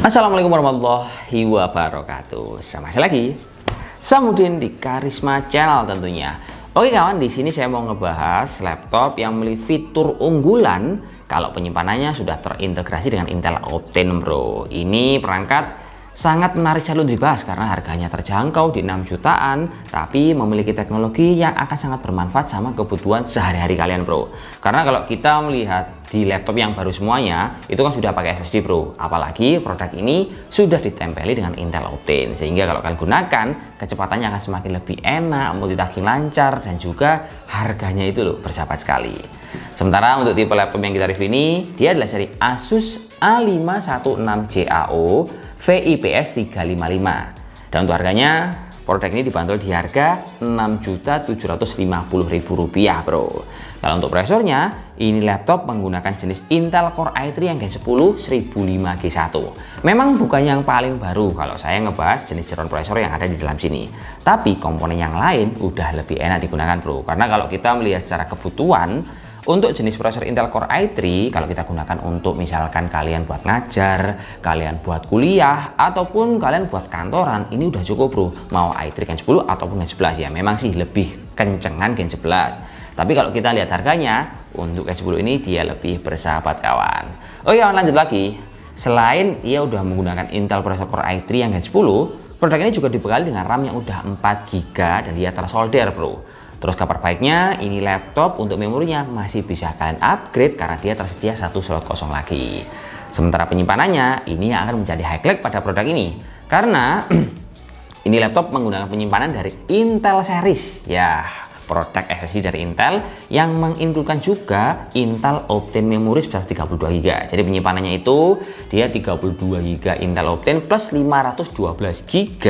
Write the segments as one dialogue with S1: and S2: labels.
S1: Assalamualaikum warahmatullahi wabarakatuh. Sama saya lagi, Samudin di Karisma Channel tentunya. Oke kawan, di sini saya mau ngebahas laptop yang memiliki fitur unggulan kalau penyimpanannya sudah terintegrasi dengan Intel Optane bro. Ini perangkat sangat menarik sekali untuk dibahas karena harganya terjangkau di 6 jutaan, tapi memiliki teknologi yang akan sangat bermanfaat sama kebutuhan sehari-hari kalian bro. Karena kalau kita melihat di laptop yang baru semuanya itu kan sudah pakai SSD bro, apalagi produk ini sudah ditempeli dengan Intel Optane, sehingga kalau kalian gunakan kecepatannya akan semakin lebih enak, multitasking lancar, dan juga harganya itu loh bersahabat sekali. Sementara untuk tipe laptop yang kita review ini, dia adalah seri Asus A516CAO VIPS 355, dan untuk harganya produk ini dibanderol di harga Rp6.750.000 bro. Kalau untuk prosesornya, ini laptop menggunakan jenis Intel Core i3 yang Gen 10 1005G1. Memang bukan yang paling baru kalau saya ngebahas jenis jeron prosesor yang ada di dalam sini, tapi komponen yang lain udah lebih enak digunakan bro. Karena kalau kita melihat secara kebutuhan, untuk jenis prosesor Intel Core i3, kalau kita gunakan untuk misalkan kalian buat ngajar, kalian buat kuliah, ataupun kalian buat kantoran, ini udah cukup bro. Mau i3 Gen 10 ataupun Gen 11 ya, memang sih lebih kencengan Gen 11. Tapi kalau kita lihat harganya, untuk Gen 10 ini dia lebih bersahabat kawan. Oke kawan, lanjut lagi. Selain ia udah menggunakan Intel prosesor Core i3 yang Gen 10, produk ini juga dibekali dengan RAM yang udah 4GB dan dia tersolder bro. Terus kabar baiknya, ini laptop untuk memorinya masih bisa kalian upgrade karena dia tersedia satu slot kosong lagi. Sementara penyimpanannya, ini akan menjadi highlight pada produk ini. Karena ini laptop menggunakan penyimpanan dari Intel series. Ya, produk SSD dari Intel yang mengincludkan juga Intel Optane memori sebesar 32GB. Jadi penyimpanannya itu dia 32GB Intel Optane plus 512GB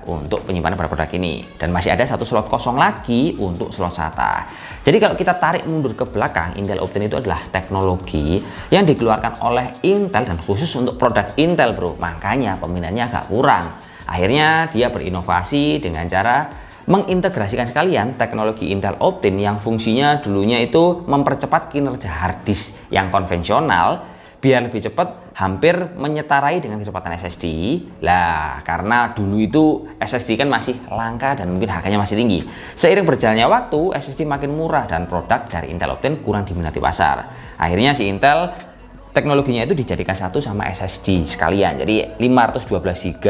S1: untuk penyimpanan pada produk ini, dan masih ada satu slot kosong lagi untuk slot SATA. Jadi kalau kita tarik mundur ke belakang, Intel Optane itu adalah teknologi yang dikeluarkan oleh Intel dan khusus untuk produk Intel bro. Makanya peminatnya agak kurang. Akhirnya dia berinovasi dengan cara mengintegrasikan sekalian teknologi Intel Optane yang fungsinya dulunya itu mempercepat kinerja hard disk yang konvensional biar lebih cepat, hampir menyetarai dengan kecepatan SSD. Lah, karena dulu itu SSD kan masih langka dan mungkin harganya masih tinggi. Seiring berjalannya waktu, SSD makin murah dan produk dari Intel Optane kurang diminati pasar. Akhirnya si Intel teknologinya itu dijadikan satu sama SSD sekalian. Jadi 512GB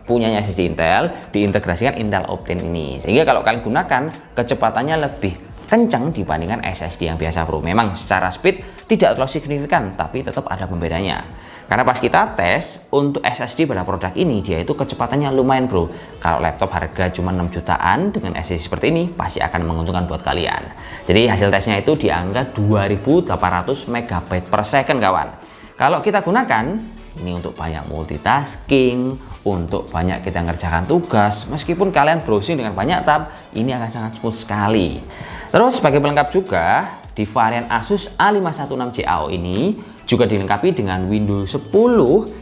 S1: punyanya SSD Intel diintegrasikan Intel Optane ini, sehingga kalau kalian gunakan kecepatannya lebih kencang dibandingkan SSD yang biasa bro. Memang secara speed tidak terlalu signifikan, tapi tetap ada pembedanya. Karena pas kita tes untuk SSD pada produk ini, dia itu kecepatannya lumayan bro. Kalau laptop harga cuma 6 jutaan dengan SSD seperti ini pasti akan menguntungkan buat kalian. Jadi hasil tesnya itu di angka 2800 MB per second kawan. Kalau kita gunakan ini untuk banyak multitasking, untuk banyak kita ngerjakan tugas, meskipun kalian browsing dengan banyak tab, ini akan sangat smooth sekali. Terus sebagai pelengkap juga, di varian Asus A516CAO ini juga dilengkapi dengan Windows 10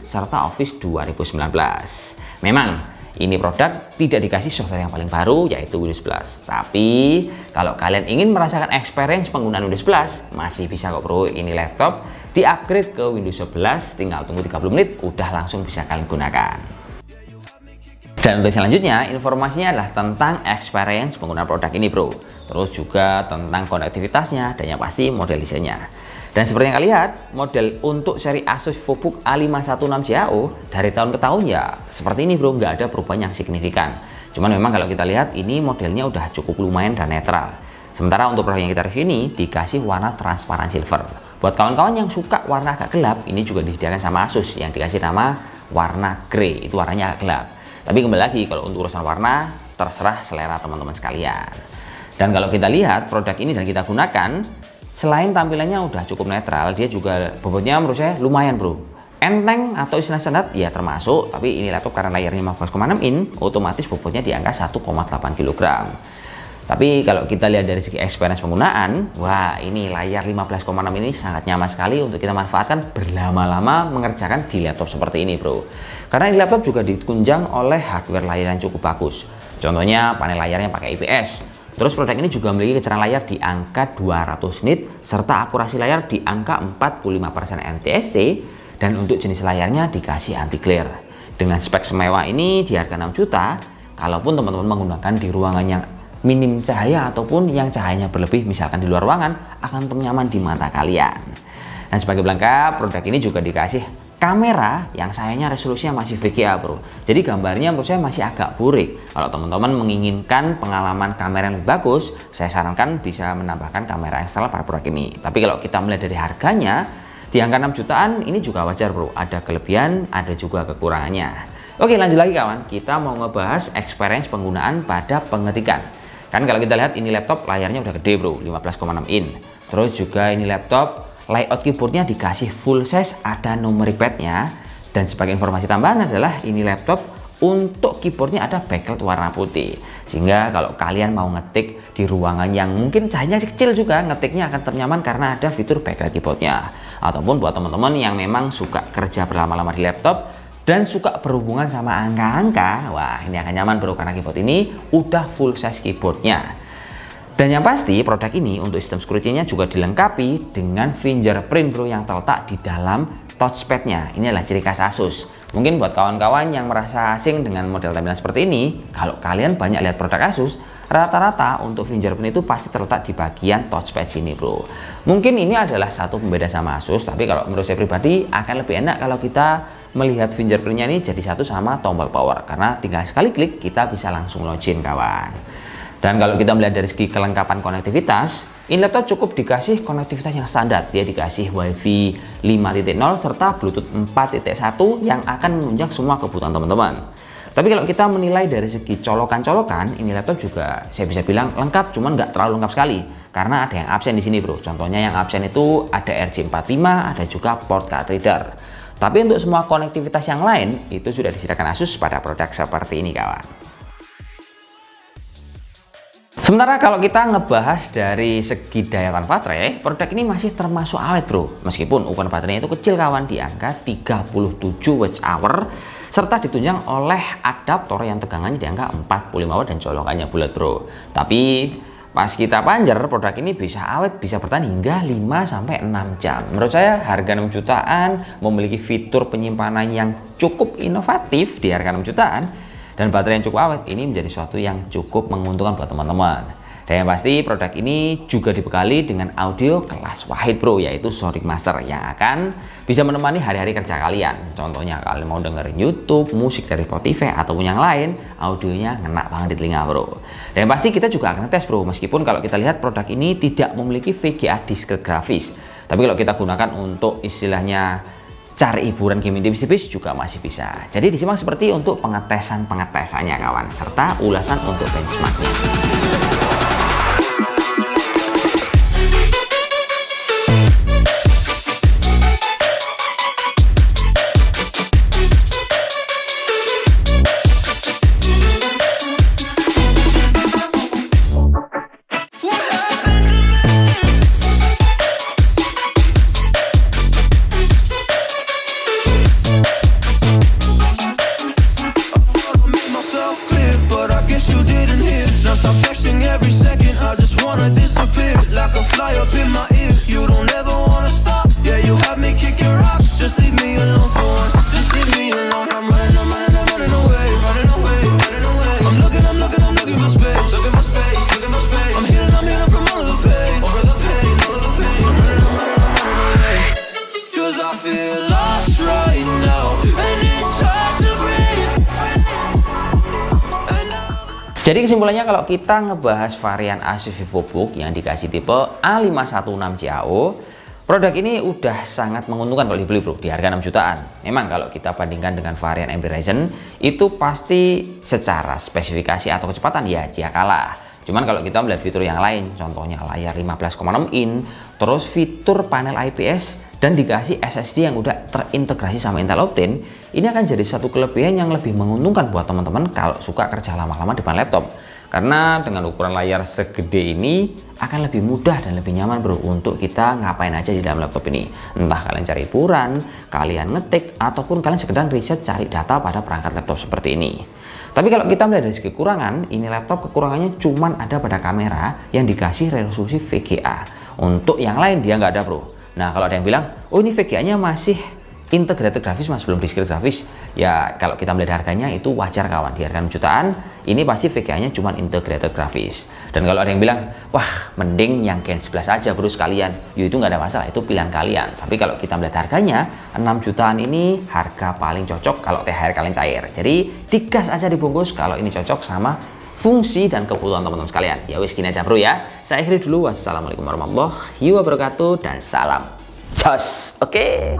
S1: serta Office 2019. Memang ini produk tidak dikasih software yang paling baru yaitu Windows 11. Tapi kalau kalian ingin merasakan experience penggunaan Windows 11, masih bisa kok bro. Ini laptop di-upgrade ke Windows 11, tinggal tunggu 30 menit udah langsung bisa kalian gunakan. Dan untuk selanjutnya, informasinya adalah tentang experience penggunaan produk ini bro. Terus juga tentang konektivitasnya dan yang pasti model desainnya. Dan seperti yang kalian lihat, model untuk seri Asus VivoBook A516CAO dari tahun ke tahun ya seperti ini bro, nggak ada perubahan yang signifikan. Cuman memang kalau kita lihat ini modelnya udah cukup lumayan dan netral. Sementara untuk produk yang kita review ini dikasih warna transparan silver. Buat kawan-kawan yang suka warna agak gelap, ini juga disediakan sama Asus yang dikasih nama warna grey, itu warnanya agak gelap. Tapi kembali lagi, kalau untuk urusan warna terserah selera teman-teman sekalian. Dan kalau kita lihat produk ini dan kita gunakan, selain tampilannya udah cukup netral, dia juga bobotnya menurut saya lumayan bro. Enteng atau istilah standar ya termasuk, tapi ini laptop karena layarnya 15,6 in, otomatis bobotnya di angka 1,8 kg. Tapi kalau kita lihat dari segi experience penggunaan, wah ini layar 15,6 ini sangat nyaman sekali untuk kita manfaatkan berlama-lama mengerjakan di laptop seperti ini bro. Karena ini laptop juga ditunjang oleh hardware layar yang cukup bagus. Contohnya panel layarnya pakai IPS. Terus produk ini juga memiliki kecerdasan layar di angka 200 nit serta akurasi layar di angka 45% NTSC Dan untuk jenis layarnya dikasih anti glare. Dengan spek semewah ini di harga 6 juta, kalaupun teman-teman menggunakan di ruangan yang minim cahaya ataupun yang cahayanya berlebih, misalkan di luar ruangan, akan tetap nyaman di mata kalian. Dan sebagai pelengkap, produk ini juga dikasih kamera yang sayangnya resolusinya masih VGA bro. Jadi gambarnya menurut saya masih agak burik. Kalau teman-teman menginginkan pengalaman kamera yang lebih bagus, saya sarankan bisa menambahkan kamera eksternal pada produk ini. Tapi kalau kita melihat dari harganya, di angka 6 jutaan ini juga wajar bro. Ada kelebihan, ada juga kekurangannya. Oke, lanjut lagi kawan. Kita mau ngebahas experience penggunaan pada pengetikan. Kan kalau kita lihat ini laptop layarnya udah gede bro, 15,6 in. Terus juga ini laptop layout keyboardnya dikasih full size, ada numeric padnya. Dan sebagai informasi tambahan adalah ini laptop untuk keyboardnya ada backlight warna putih, sehingga kalau kalian mau ngetik di ruangan yang mungkin cahayanya kecil juga, ngetiknya akan ternyaman karena ada fitur backlight keyboardnya. Ataupun buat teman-teman yang memang suka kerja berlama-lama di laptop dan suka berhubungan sama angka-angka, wah ini akan nyaman bro, karena keyboard ini udah full size keyboardnya. Dan yang pasti produk ini untuk sistem security-nya juga dilengkapi dengan fingerprint bro yang terletak di dalam touchpad-nya. Ini adalah ciri khas Asus. Mungkin buat kawan-kawan yang merasa asing dengan model tampilan seperti ini, kalau kalian banyak lihat produk Asus, rata-rata untuk fingerprint itu pasti terletak di bagian touchpad sini bro. Mungkin ini adalah satu pembeda sama Asus, tapi kalau menurut saya pribadi akan lebih enak kalau kita melihat fingerprint-nya ini jadi satu sama tombol power, karena tinggal sekali klik kita bisa langsung login kawan. Dan kalau kita melihat dari segi kelengkapan konektivitas, ini laptop cukup dikasih konektivitas yang standar. Dia dikasih WiFi 5.0 serta Bluetooth 4.1 yang akan menunjang semua kebutuhan teman-teman. Tapi kalau kita menilai dari segi colokan-colokan, ini laptop juga saya bisa bilang lengkap, cuman nggak terlalu lengkap sekali. Karena ada yang absen di sini bro. Contohnya yang absen itu ada RJ45, ada juga port card reader. Tapi untuk semua konektivitas yang lain, itu sudah disediakan Asus pada produk seperti ini kawan. Sementara kalau kita ngebahas dari segi daya tahan baterai, produk ini masih termasuk awet bro. Meskipun ukuran baterainya itu kecil kawan, di angka 37 Wh, serta ditunjang oleh adaptor yang tegangannya di angka 45 watt dan colokannya bulat bro. Tapi pas kita panjer, produk ini bisa awet, bisa bertahan hingga 5-6 jam. Menurut saya harga 6 jutaan, memiliki fitur penyimpanan yang cukup inovatif di harga 6 jutaan, dan baterai yang cukup awet, ini menjadi sesuatu yang cukup menguntungkan buat teman-teman. Dan yang pasti produk ini juga dibekali dengan audio kelas wahid bro, yaitu Sonic Master yang akan bisa menemani hari-hari kerja kalian. Contohnya kalian mau dengerin YouTube, musik dari Spotify ataupun yang lain, audionya ngena banget di telinga bro. Dan yang pasti kita juga akan tes bro, meskipun kalau kita lihat produk ini tidak memiliki VGA diskrete grafis. Tapi kalau kita gunakan untuk istilahnya cari hiburan gaming tipis-tipis juga masih bisa. Jadi disimak seperti untuk pengetesannya kawan, serta ulasan untuk benchmarknya. Jadi kesimpulannya kalau kita ngebahas varian Asus VivoBook yang dikasih tipe A516CAO, produk ini udah sangat menguntungkan kalau dibeli bro, di harga 6 jutaan. Memang kalau kita bandingkan dengan varian AMD Ryzen, itu pasti secara spesifikasi atau kecepatan ya dia kalah. Cuman kalau kita melihat fitur yang lain, contohnya layar 15,6 in, terus fitur panel IPS, dan dikasih SSD yang udah terintegrasi sama Intel Optane, ini akan jadi satu kelebihan yang lebih menguntungkan buat teman-teman kalau suka kerja lama-lama depan laptop. Karena dengan ukuran layar segede ini akan lebih mudah dan lebih nyaman bro untuk kita ngapain aja di dalam laptop ini. Entah kalian cari hiburan, kalian ngetik, ataupun kalian sekedar riset cari data pada perangkat laptop seperti ini. Tapi kalau kita melihat dari segi kekurangan, ini laptop kekurangannya cuman ada pada kamera yang dikasih resolusi VGA. Untuk yang lain dia nggak ada bro. Nah kalau ada yang bilang, oh ini VGA-nya masih integrated grafis mas, belum discrete grafis. Ya kalau kita melihat harganya itu wajar kawan, di harga 6 jutaan ini pasti VGA nya cuma integrated grafis. Dan kalau ada yang bilang wah mending yang Gen 11 aja bro sekalian, ya itu nggak ada masalah, itu pilihan kalian. Tapi kalau kita melihat harganya 6 jutaan ini harga paling cocok kalau THR kalian cair. Jadi digas aja dibungkus kalau ini cocok sama fungsi dan kebutuhan teman-teman sekalian. Ya wis gini aja bro ya, saya akhiri dulu. Wassalamualaikum warahmatullahi wabarakatuh dan salam jos. Oke.